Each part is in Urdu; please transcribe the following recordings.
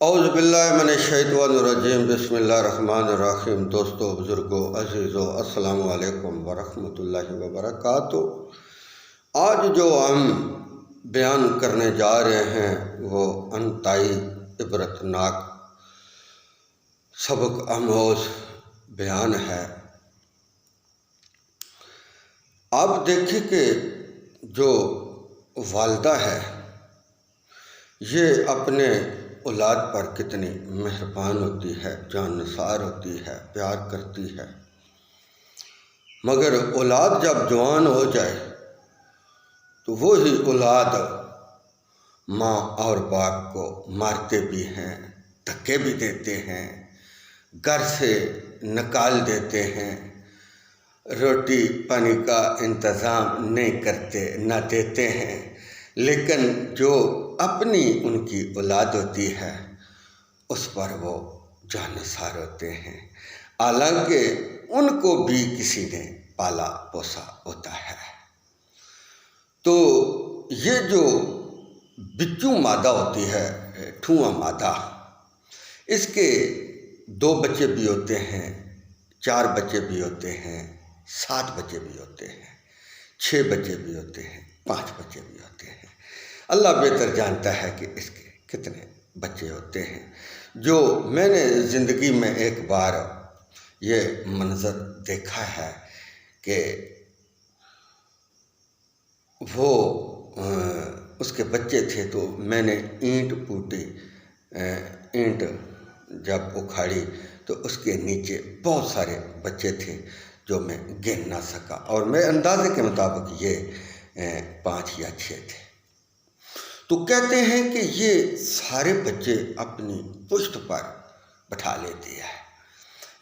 اعوذ باللہ من الشیطان الرجیم، بسم اللہ الرحمن الرحیم۔ دوستو، بزرگوں، عزیزو، السلام علیکم ورحمۃ اللہ وبرکاتہ۔ آج جو ہم بیان کرنے جا رہے ہیں وہ انتہائی عبرتناک سبق آموز بیان ہے۔ آپ دیکھیں کہ جو والدہ ہے یہ اپنے اولاد پر کتنی مہربان ہوتی ہے، جان نثار ہوتی ہے، پیار کرتی ہے، مگر اولاد جب جوان ہو جائے تو وہی اولاد ماں اور باپ کو مارتے بھی ہیں، دھکے بھی دیتے ہیں، گھر سے نکال دیتے ہیں، روٹی پانی کا انتظام نہیں کرتے، نہ دیتے ہیں۔ لیکن جو اپنی ان کی اولاد ہوتی ہے اس پر وہ جانثار ہوتے ہیں، حالانکہ ان کو بھی کسی نے پالا پوسا ہوتا ہے۔ تو یہ جو بچوں مادہ ہوتی ہے، ٹھواں مادہ، اس کے 2 بچے بھی ہوتے ہیں، 4 بچے بھی ہوتے ہیں، 7 بچے بھی ہوتے ہیں، 6 بچے بھی ہوتے ہیں، 5 بچے بھی ہوتے ہیں۔ اللہ بہتر جانتا ہے کہ اس کے کتنے بچے ہوتے ہیں۔ جو میں نے زندگی میں ایک بار یہ منظر دیکھا ہے کہ وہ اس کے بچے تھے تو میں نے اینٹ پوٹی، اینٹ جب اکھاڑی تو اس کے نیچے بہت سارے بچے تھے جو میں گن نہ سکا، اور میرے اندازے کے مطابق یہ 5 یا 6 تھے۔ تو کہتے ہیں کہ یہ سارے بچے اپنی پشت پر بٹھا لیتے ہیں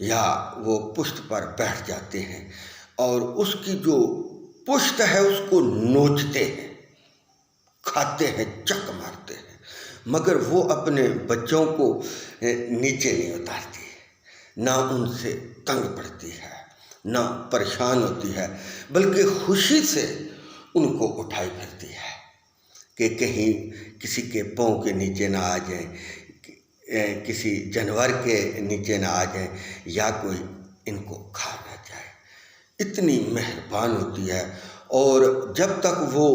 یا وہ پشت پر بیٹھ جاتے ہیں اور اس کی جو پشت ہے اس کو نوچتے ہیں، کھاتے ہیں، چک مارتے ہیں، مگر وہ اپنے بچوں کو نیچے نہیں اتارتی، نہ ان سے تنگ پڑتی ہے، نہ پریشان ہوتی ہے، بلکہ خوشی سے ان کو اٹھائی پھرتی ہے کہ کہیں کسی کے پاؤں کے نیچے نہ آ جائیں، کسی جانور کے نیچے نہ آ جائیں، یا کوئی ان کو کھا نہ جائے۔ اتنی مہربان ہوتی ہے، اور جب تک وہ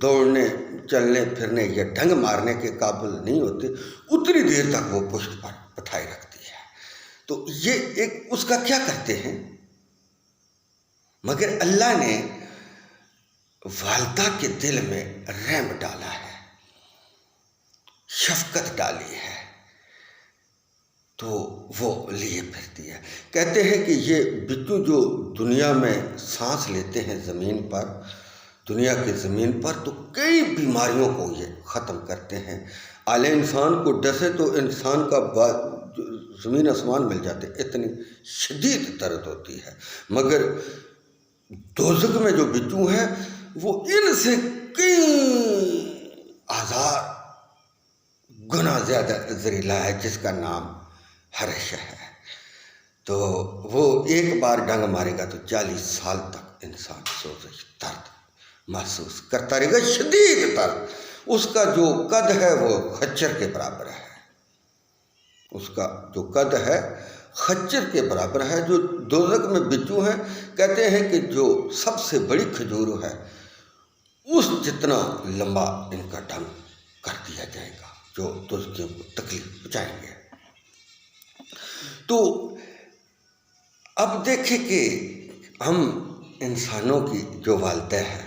دوڑنے، چلنے پھرنے یا ڈنگ مارنے کے قابل نہیں ہوتے اتنی دیر تک وہ پشت پر بٹھائے رکھتی ہے۔ تو یہ ایک اس کا کیا کرتے ہیں، مگر اللہ نے والدہ کے دل میں رحم ڈالا ہے، شفقت ڈالی ہے، تو وہ لیے پھرتی ہے۔ کہتے ہیں کہ یہ بچوں جو دنیا میں سانس لیتے ہیں زمین پر، دنیا کی زمین پر، تو کئی بیماریوں کو یہ ختم کرتے ہیں۔ اعلی انسان کو ڈسے تو انسان کا زمین آسمان مل جاتے، اتنی شدید درد ہوتی ہے، مگر دوزخ میں جو بچوں ہیں وہ ان سے کئی ہزار گنا زیادہ زہریلا ہے، جس کا نام حرش ہے۔ تو وہ ایک بار ڈنگ مارے گا تو 40 سال تک انسان سوزش، درد محسوس کرتا رہے گا، شدید درد۔ اس کا جو قد ہے وہ خچر کے برابر ہے، اس کا جو قد ہے خچر کے برابر ہے۔ جو دوزخ میں بچوں ہیں، کہتے ہیں کہ جو سب سے بڑی کھجور ہے اس جتنا لمبا ان کا ڈنگ کر دیا جائے گا، جو دوزخیوں کو تکلیف پہنچائیں گے۔ تو اب دیکھیں کہ ہم انسانوں کی جو والدہ ہے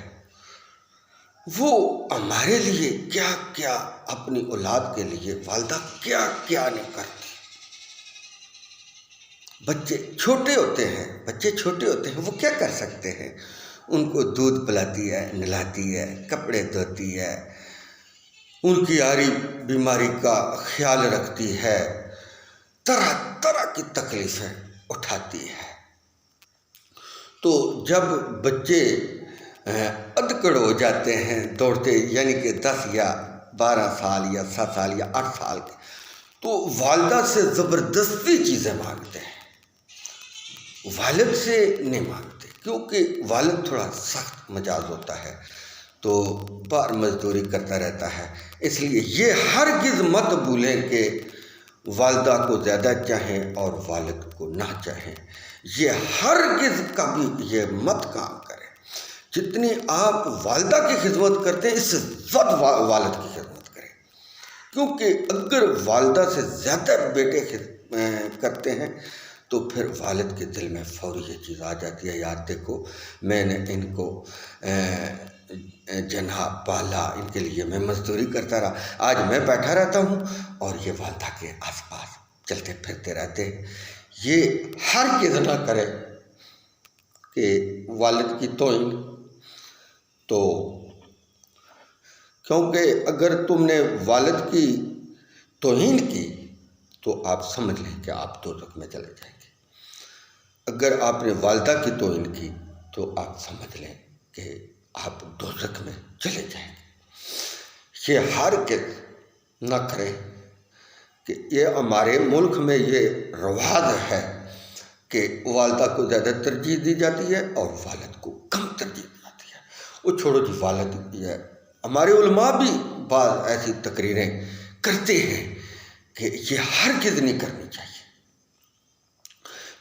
وہ ہمارے لیے کیا کیا، اپنی اولاد کے لیے والدہ کیا کیا نہیں کرتی۔ بچے چھوٹے ہوتے ہیں، وہ کیا کر سکتے ہیں؟ ان کو دودھ پلاتی ہے، نہلاتی ہے، کپڑے دھوتی ہے، ان کی ہر بیماری کا خیال رکھتی ہے، طرح طرح کی تکلیفیں اٹھاتی ہے۔ تو جب بچے ادکڑ ہو جاتے ہیں دوڑتے، یعنی کہ 10 یا 12 سال یا 7 سال یا 8 سال کے، تو والدہ سے زبردستی چیزیں مانگتے ہیں، والد سے نہیں مانگتے، کیونکہ والد تھوڑا سخت مزاج ہوتا ہے، تو بار مزدوری کرتا رہتا ہے۔ اس لیے یہ ہرگز مت بھولیں کہ والدہ کو زیادہ چاہیں اور والد کو نہ چاہیں، یہ ہرگز کبھی یہ مت کام کریں۔ جتنی آپ والدہ کی خدمت کرتے ہیں، اس سے زیادہ والد کی خدمت کریں، کیونکہ اگر والدہ سے زیادہ بیٹے کرتے ہیں تو پھر والد کے دل میں فوری یہ چیز آ جاتی ہے، یار دیکھو میں نے ان کو جنہا پالا، ان کے لیے میں مزدوری کرتا رہا، آج میں بیٹھا رہتا ہوں اور یہ والدہ کے آس پاس چلتے پھرتے رہتے ہیں۔ یہ ہرگز نہ کرے کہ والد کی توہین، تو کیونکہ اگر تم نے والد کی توہین کی تو آپ سمجھ لیں کہ آپ دوزخ میں چلے جائیں گے۔ اگر آپ نے والدہ کی توہین کی تو آپ سمجھ لیں کہ آپ دوزخ میں چلے جائیں گے۔ یہ ہرگز نہ کریں کہ یہ ہمارے ملک میں یہ رواج ہے کہ والدہ کو زیادہ ترجیح دی جاتی ہے اور والد کو کم ترجیح دی جاتی ہے۔ وہ چھوڑو جی، والد یہ ہمارے علماء بھی بعض ایسی تقریریں کرتے ہیں کہ یہ ہرگز نہیں کرنی چاہیے۔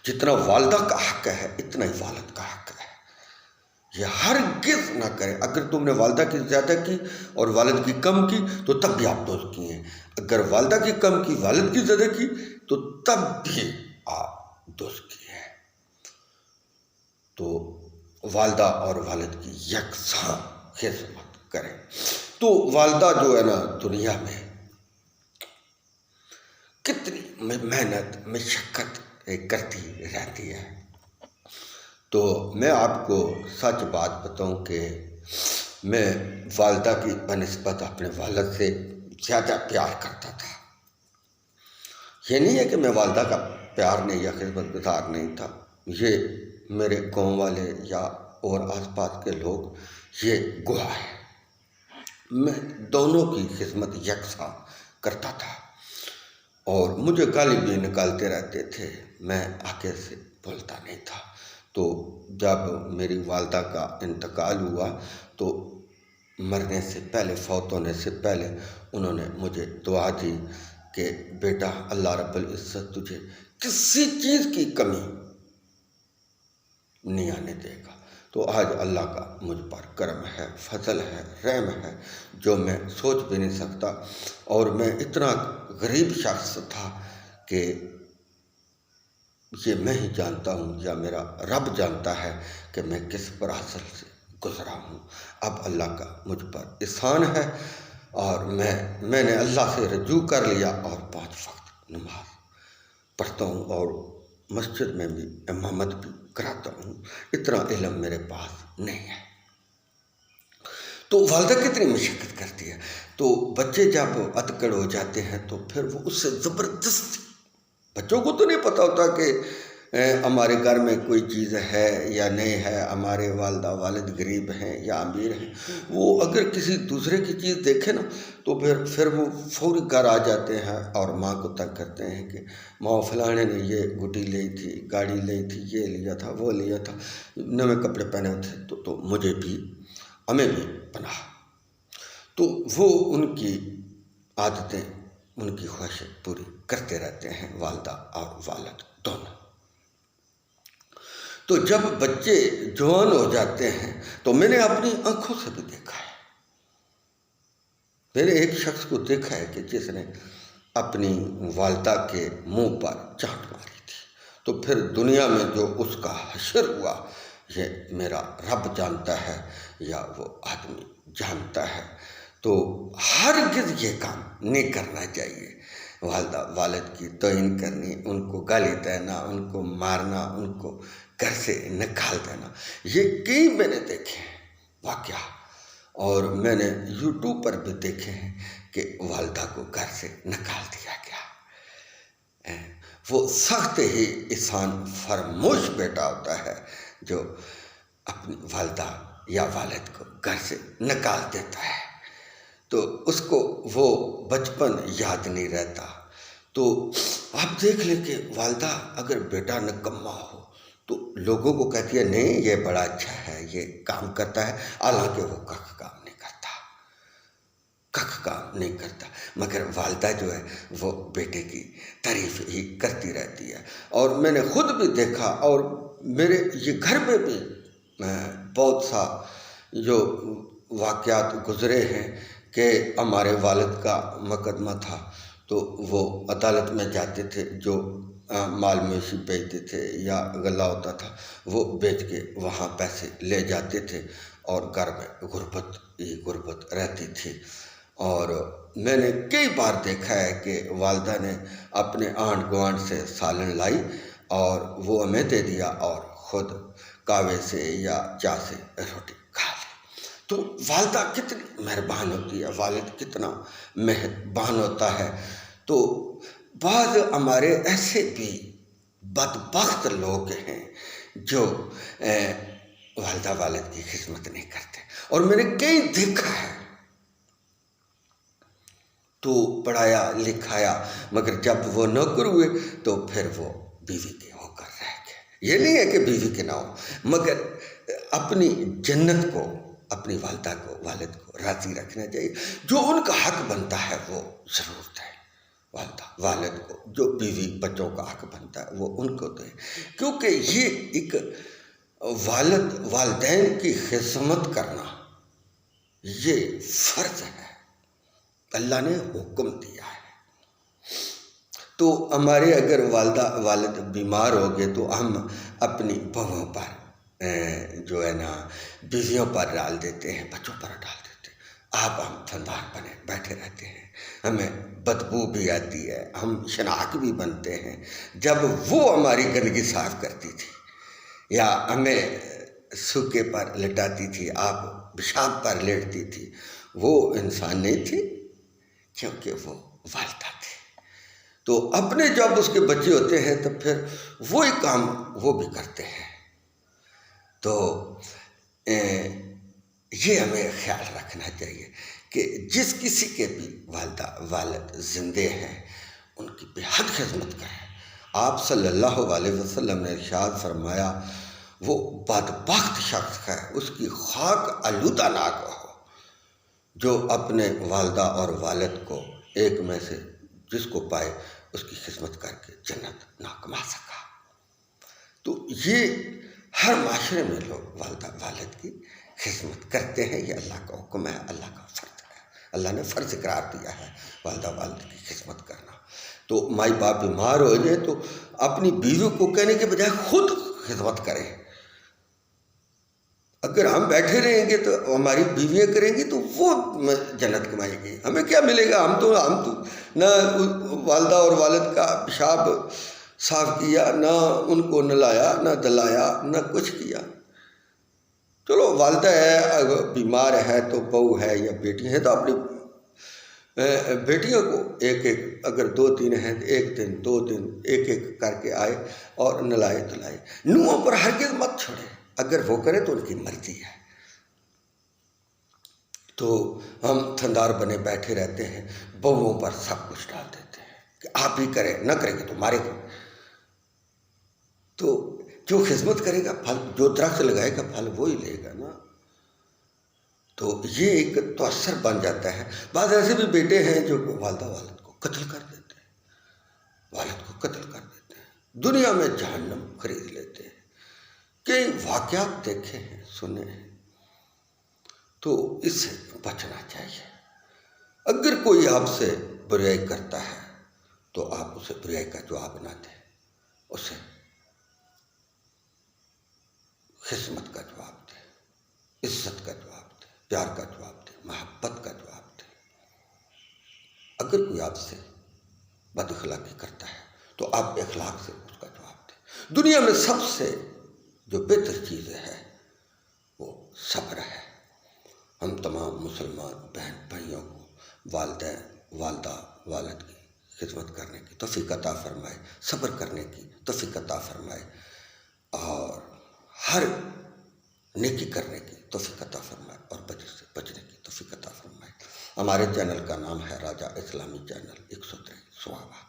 جتنا والدہ کا حق ہے اتنا ہی والد کا حق ہے، یہ ہرگز نہ کریں۔ اگر تم نے والدہ کی زیادہ کی اور والد کی کم کی تو تب بھی آپ دوزخ کی ہیں، اگر والدہ کی کم کی والد کی زیادہ کی تو تب بھی آپ دوزخ کی ہیں۔ تو والدہ اور والد کی یکساں خدمت کریں۔ تو والدہ جو ہے نا دنیا میں کتنی محنت مشقت کرتی رہتی ہے، تو میں آپ کو سچ بات بتاؤں کہ میں والدہ کی بنسبت اپنے والد سے زیادہ پیار کرتا تھا۔ یہ نہیں ہے کہ میں والدہ کا پیار نہیں یا خدمت گزار نہیں تھا، یہ میرے گاؤں والے یا اور آس پاس کے لوگ یہ گواہ ہے، میں دونوں کی خدمت یکساں کرتا تھا اور مجھے گالی بھی نکالتے رہتے تھے، میں آگے سے بولتا نہیں تھا۔ تو جب میری والدہ کا انتقال ہوا تو مرنے سے پہلے، فوت ہونے سے پہلے انہوں نے مجھے دعا دی کہ بیٹا اللہ رب العزت تجھے کسی چیز کی کمی نہیں آنے دے گا۔ تو آج اللہ کا مجھ پر کرم ہے، فضل ہے، رحم ہے، جو میں سوچ بھی نہیں سکتا۔ اور میں اتنا غریب شخص تھا کہ یہ میں ہی جانتا ہوں یا میرا رب جانتا ہے کہ میں کس پراسل سے گزرا ہوں۔ اب اللہ کا مجھ پر احسان ہے اور میں نے اللہ سے رجوع کر لیا اور 5 وقت نماز پڑھتا ہوں اور مسجد میں بھی امامت بھی کراتا ہوں۔ اتنا علم میرے پاس نہیں ہے۔ تو والدہ کتنی مشقت کرتی ہے، تو بچے جب اتکڑ ہو جاتے ہیں تو پھر وہ اس سے زبردستی، بچوں کو تو نہیں پتہ ہوتا کہ ہمارے گھر میں کوئی چیز ہے یا نہیں ہے، ہمارے والدہ والد غریب ہیں یا امیر ہیں، وہ اگر کسی دوسرے کی چیز دیکھے نا تو پھر وہ فوری گھر آ جاتے ہیں اور ماں کو تنگ کرتے ہیں کہ ماں فلانے نے یہ گڈی لی تھی، گاڑی لی تھی، یہ لیا تھا، وہ لیا تھا، نئے کپڑے پہنے ہوتے تو مجھے بھی، ہمیں بھی پناہ۔ تو وہ ان کی عادتیں، ان کی خواہشیں پوری کرتے رہتے ہیں والدہ اور والد دونوں۔ تو جب بچے جوان ہو جاتے ہیں تو میں نے اپنی آنکھوں سے بھی دیکھا ہے، میں نے ایک شخص کو دیکھا ہے کہ جس نے اپنی والدہ کے منہ پر چاٹ ماری تھی، تو پھر دنیا میں جو اس کا حشر ہوا یہ میرا رب جانتا ہے یا وہ آدمی جانتا ہے۔ تو ہرگز یہ کام نہیں کرنا چاہیے، والدہ والد کی توہین کرنی، ان کو گالی دینا، ان کو مارنا، ان کو گھر سے نکال دینا، یہ کئی میں نے دیکھے ہیں واقعہ، اور میں نے یوٹیوب پر بھی دیکھے ہیں کہ والدہ کو گھر سے نکال دیا گیا۔ وہ سخت ہی احسان فراموش بیٹا ہوتا ہے جو اپنی والدہ یا والد کو گھر سے نکال دیتا ہے، تو اس کو وہ بچپن یاد نہیں رہتا۔ تو آپ دیکھ لیں کہ والدہ اگر بیٹا نکما ہو تو لوگوں کو کہتی ہے نہیں یہ بڑا اچھا ہے، یہ کام کرتا ہے، حالانکہ وہ کام نہیں کرتا۔ کخ کام نہیں کرتا، مگر والدہ جو ہے وہ بیٹے کی تعریف ہی کرتی رہتی ہے۔ اور میں نے خود بھی دیکھا، اور میرے یہ گھر میں بھی بہت سا جو واقعات گزرے ہیں کہ ہمارے والد کا مقدمہ تھا تو وہ عدالت میں جاتے تھے، جو مال مویشی بیچتے تھے یا غلہ ہوتا تھا وہ بیچ کے وہاں پیسے لے جاتے تھے، اور گھر میں غربت رہتی تھی۔ اور میں نے کئی بار دیکھا ہے کہ والدہ نے اپنے آنٹ گوانٹ سے سالن لائی اور وہ ہمیں دے دیا، اور خود کاوے سے یا چاہ سے روٹی کھا لی۔ تو والدہ کتنی مہربان ہوتی ہے، والد کتنا مہربان ہوتا ہے۔ تو بعض ہمارے ایسے بھی بدبخت لوگ ہیں جو والدہ والد کی خدمت نہیں کرتے، اور میں نے کئی دیکھا ہے۔ تو پڑھایا لکھایا، مگر جب وہ نوکر ہوئے تو پھر وہ بیوی کے ہو کر رہ گئے۔ یہ نہیں ہے کہ بیوی کے نہ ہو، مگر اپنی جنت کو، اپنی والدہ کو، والد کو راضی رکھنا چاہیے۔ جو ان کا حق بنتا ہے وہ ضرور دیں، والدہ والد کو جو بیوی بچوں کا حق بنتا ہے وہ ان کو دیں، کیونکہ یہ ایک والدین کی خدمت کرنا یہ فرض ہے، اللہ نے حکم دیا ہے۔ تو ہمارے اگر والدہ والد بیمار ہو گئے تو ہم اپنی بہوؤں پر جو ہے نا بیویوں پر ڈال دیتے ہیں، بچوں پر ڈال دیتے ہیں۔ اب ہم تھندار بنے بیٹھے رہتے ہیں، ہمیں بدبو بھی آتی ہے، ہم شناک بھی بنتے ہیں۔ جب وہ ہماری گندگی صاف کرتی تھی یا ہمیں سوکے پر لٹاتی تھی، آپ پیشاب پر لیٹتی تھی، وہ انسان نہیں تھی، کیونکہ وہ والدہ تھی۔ تو اپنے جب اس کے بچے ہوتے ہیں تو پھر وہی کام وہ بھی کرتے ہیں۔ تو یہ ہمیں خیال رکھنا چاہیے کہ جس کسی کے بھی والدہ والد زندے ہیں ان کی بے حد خدمت کریں۔ آپ صلی اللہ علیہ وسلم نے ارشاد فرمایا، وہ بدبخت شخص ہے، اس کی خاک آلودہ ناک ہو، جو اپنے والدہ اور والد کو ایک میں سے جس کو پائے اس کی خدمت کر کے جنت نہ کما سکا۔ تو یہ ہر معاشرے میں لوگ والدہ والد کی خدمت کرتے ہیں، یہ اللہ کا حکم ہے، اللہ کا فرض ہے، اللہ نے فرض قرار دیا ہے والدہ والد کی خدمت کرنا۔ تو مائی باپ بیمار ہو جائے تو اپنی بیوی کو کہنے کے بجائے خود خدمت کریں۔ اگر ہم بیٹھے رہیں گے تو ہماری بیویاں کریں گی تو وہ جنت کمائیں گی، ہمیں کیا ملے گا؟ ہم تو نہ والدہ اور والد کا پیشاب صاف کیا، نہ ان کو نلایا، نہ دلایا، نہ کچھ کیا۔ چلو والدہ ہے، اگر بیمار ہے تو بہو ہے یا بیٹی ہے تو اپنی بیٹیوں کو ایک ایک، اگر 2-3 ہیں تو ایک دن 2 دن ایک ایک کر کے آئے اور نلائے دلائے۔ نوحوں پر ہرگز مت چھوڑے، اگر وہ کرے تو ان کی مرضی ہے۔ تو ہم تھندار بنے بیٹھے رہتے ہیں، بہوؤں پر سب کچھ ڈال دیتے ہیں کہ آپ ہی کریں، نہ کریں گے تو مارے گا۔ تو جو خدمت کرے گا پھل، جو درخت لگائے گا پھل وہی لے گا نا۔ تو یہ ایک تو اثر بن جاتا ہے۔ بعض ایسے بھی بیٹے ہیں جو والدہ والد کو قتل کر دیتے ہیں، والد کو قتل کر دیتے ہیں، دنیا میں جہنم خرید لیتے ہیں۔ کئی واقعات دیکھے ہیں، سنے ہیں۔ تو اس سے بچنا چاہیے۔ اگر کوئی آپ سے برائی کرتا ہے تو آپ اسے برائی کا جواب نہ دیں، اسے خدمت کا جواب دیں، عزت کا جواب دیں، پیار کا جواب دیں، محبت کا جواب دیں۔ اگر کوئی آپ سے بد اخلاقی کرتا ہے تو آپ اخلاق سے اس کا جواب دیں۔ دنیا میں سب سے جو بہتر چیز ہے وہ صبر ہے۔ ہم تمام مسلمان بہن بھائیوں کو والدہ والد کی خدمت کرنے کی توفیق عطا فرمائے، صبر کرنے کی توفیق عطا فرمائے، اور ہر نیکی کرنے کی توفیق عطا فرمائے، اور بدی سے بچنے کی توفیق عطا فرمائے۔ ہمارے چینل کا نام ہے راجہ اسلامی چینل 103 سوابا۔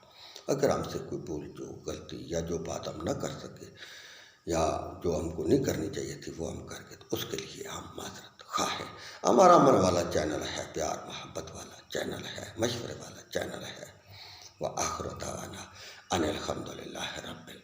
اگر ہم سے کوئی بھول جو غلطی یا جو بات ہم نہ کر سکے یا جو ہم کو نہیں کرنی چاہیے تھی وہ ہم کر کے، تو اس کے لیے ہم معذرت رکھا ہے. ہمارا من والا چینل ہے، پیار محبت والا چینل ہے، مشورے والا چینل ہے. وآخر دعوانا ان الحمد للہ رب العالمین.